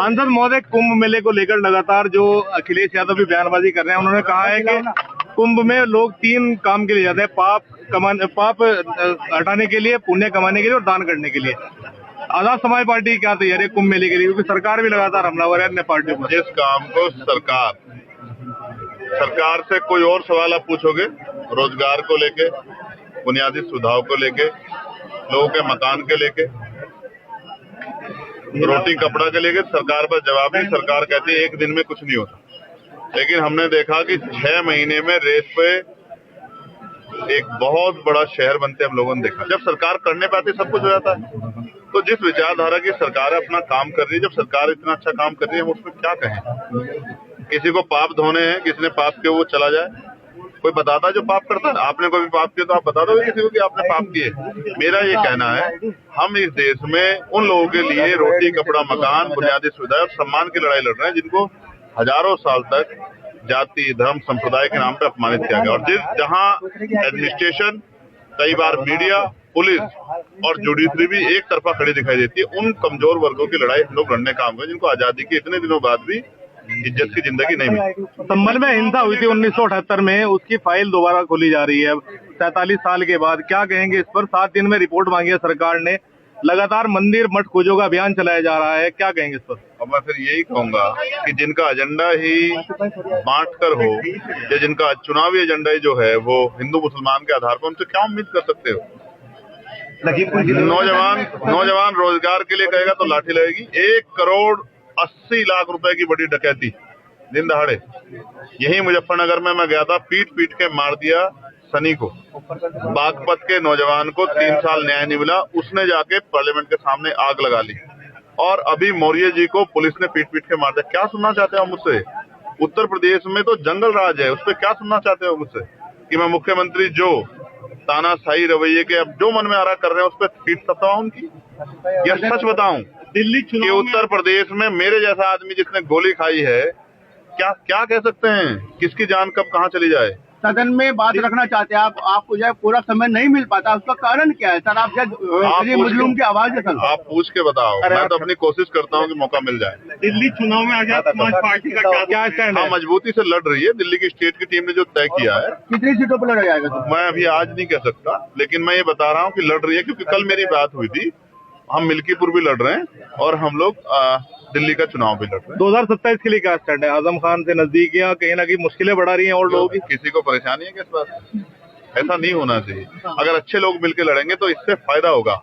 सांसद महोदय, कुंभ मेले को लेकर लगातार जो अखिलेश यादव भी बयानबाजी कर रहे हैं, उन्होंने कहा है कि कुंभ में लोग 3 काम के लिए जाते हैं, पाप हटाने के लिए, पुण्य कमाने के लिए और दान करने के लिए। आजाद समाज पार्टी क्या तैयारी है कुंभ मेले के लिए, क्योंकि सरकार भी लगातार हमलावर है अन्य पार्टियों पर। जिस काम को सरकार से कोई और सवाल आप पूछोगे, रोजगार को लेके, बुनियादी सुविधाओं को लेके, लोगों के मकान के लेके, रोटी कपड़ा के लेके, सरकार पर जवाब नहीं। सरकार कहती है 1 दिन में कुछ नहीं होता, लेकिन हमने देखा कि 6 महीने में रेत पे एक बहुत बड़ा शहर बनते हम लोगों ने देखा। जब सरकार करने पे आती सब कुछ हो जाता है। तो जिस विचारधारा की सरकार अपना काम कर रही है, जब सरकार इतना अच्छा काम कर रही है, हम उसमें क्या कहें। किसी को पाप धोने हैं, किसी ने पाप किया वो चला जाए, कोई बताता है जो पाप करता है। आपने कोई भी पाप किया तो आप बता दो किसी को कि आपने पाप किए। मेरा ये कहना है, हम इस देश में उन लोगों के लिए रोटी कपड़ा मकान बुनियादी सुविधा और सम्मान की लड़ाई लड़ रहे हैं, जिनको हजारों साल तक जाति धर्म संप्रदाय के नाम पे अपमानित किया गया। और जहां एडमिनिस्ट्रेशन, कई बार मीडिया, पुलिस और जुडिशरी भी एक तरफा खड़ी दिखाई देती है, उन कमजोर वर्गों की लड़ाई हम लोग लड़ने का काम करें, जिनको आजादी के इतने दिनों बाद भी इज्जत की जिंदगी नहीं मिली। संभल में हिंसा हुई थी 1978 में, उसकी फाइल दोबारा खोली जा रही है 47 साल के बाद। क्या कहेंगे इस पर? 7 दिन में रिपोर्ट मांगी है सरकार ने, लगातार मंदिर मठ खोजों का अभियान चलाया जा रहा है, क्या कहेंगे इस पर? अब मैं फिर यही कहूंगा कि जिनका एजेंडा ही बांट कर हो, या जिनका चुनावी एजेंडा ही जो है वो हिंदू मुसलमान के आधार पर, उनसे क्या उम्मीद कर सकते हो। नौजवान रोजगार के लिए कहेगा तो लाठी लगेगी। 1 करोड़ 80 लाख रुपए की बड़ी डकैती दिन दहाड़े। यही मुजफ्फरनगर में मैं गया था, पीट के मार दिया सनी को। बागपत के नौजवान को 3 साल न्याय नहीं मिला, उसने जाके पार्लियामेंट के सामने आग लगा ली। और अभी मौर्य जी को पुलिस ने पीट के मार दिया। क्या सुनना चाहते हो मुझसे? उत्तर प्रदेश में तो जंगल राज है, उस पर क्या सुनना चाहते हो मुझसे कि मैं मुख्यमंत्री जो तानाशाही रवैये के अब जो मन में आ रहा कर रहे हैं उस पर पीट सकता हूँ उनकी? या सच बताऊं दिल्ली कि उत्तर प्रदेश में मेरे जैसा आदमी जिसने गोली खाई है, क्या कह सकते हैं किसकी जान कब कहाँ चली जाए। सदन में बात रखना चाहते हैं आपको जो पूरा समय नहीं मिल पाता, उसका कारण क्या है सर? आप मुजलूम की आवाज है सर, आप पूछ के बताओ। मैं तो अपनी कोशिश करता हूँ कि मौका मिल जाए। दिल्ली चुनाव में आजाद समाज पार्टी का क्या स्टैंड है? मजबूती से लड़ रही है। दिल्ली की स्टेट की टीम ने जो तय किया है। कितनी सीटों पर लड़ा जाएगा? मैं अभी आज नहीं कह सकता, लेकिन मैं ये बता रहा हूँ कि लड़ रही है, क्योंकि कल मेरी बात हुई थी। हम मिल्कीपुर भी लड़ रहे हैं और हम लोग दिल्ली का चुनाव भी लड़ रहे हैं। 2027 के लिए क्या स्टैंड है? आजम खान से नजदीकियां कहीं ना कहीं मुश्किलें बढ़ा रही हैं और लोगों की। किसी को परेशानी है किस बात? ऐसा नहीं होना चाहिए। अगर अच्छे लोग मिलकर लड़ेंगे तो इससे फायदा होगा।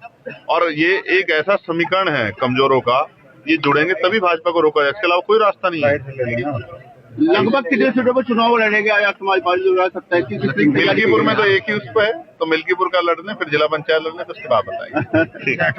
और ये एक ऐसा समीकरण है कमजोरों का, ये जुड़ेंगे तभी भाजपा को रोका जाए, इसके अलावा कोई रास्ता नहीं है। लगभग कितने सीटों पर चुनाव लड़ेंगे आजाद समाज पार्टी? 27? मिल्कीपुर में तो एक ही उस पर है, तो मिल्कीपुर का लड़ने, फिर जिला पंचायत लड़ने, तो उसके बाद बताएंगे। ठीक है।